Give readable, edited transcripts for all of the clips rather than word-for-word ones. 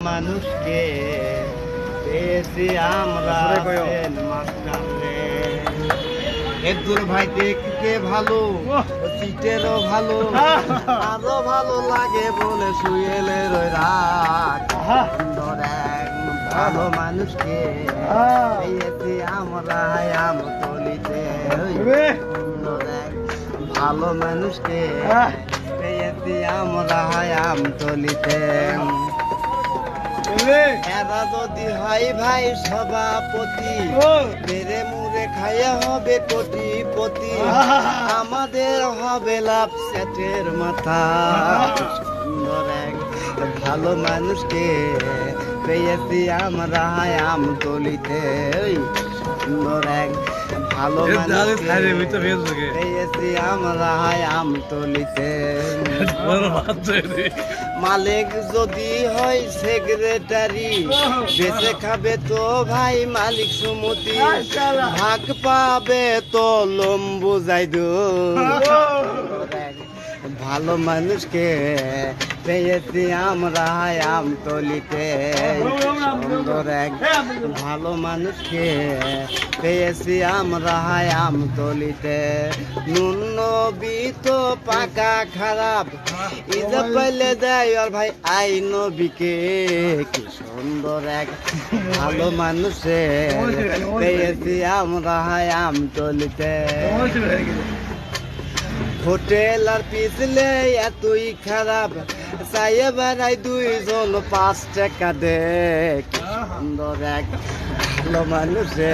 মানুষকে পেয়েছি আমরা মাস্টার রে। একদুল ভাই দেখতে ভালো, সিটেরও ভালো, আরো ভালো লাগে বলে শুয়েলে রই রাত। সুন্দর এক ভালো মানুষকে পেয়েছি আমরা আমতলিতে। সুন্দর এক ভালো মানুষকে পেয়েছি আমরা আমতলিতে। এরা যদি হয় ভাই সভাপতি, বেড়ে মুড়ে খাইয়া হবে কোটিপতি, আমাদের হবে লাভ সেটের মাথা। সুন্দর এক ভালো মানুষকে পেয়েছি আমরা আমতলিতে। সুন্দর এক ভালো মানুষকে পেয়েছি আমরা আমতলিতে। মালিক যদি হয় সেক্রেটারি, বেঁচে খাবে তো ভাই মালিক সুমতি, ভাগ পাবে তো লম্বু যাই দু। ভালো মানুষকে পেয়েছি আমরা আমতলিতে। সুন্দর এক ভালো মানুষকে পেয়েছি আমরা আমতলিতে। নুন নবী তো পাকা খারাপ, ইজা পাইলে দেয় আর ভাই আই নবীকে। কি সুন্দর এক ভালো মানুষে পেয়েছি আমরা আমতলিতে। হোটেল আর পিছলে এতই খারাপ, চাইয়ে বেড়াই দুইজন 5 টাকা দে। কি সুন্দর এক ভালো মানুষে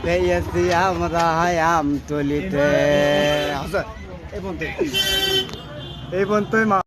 পেয়েছি আমরা আমতলিতে। এই পর্যন্তই।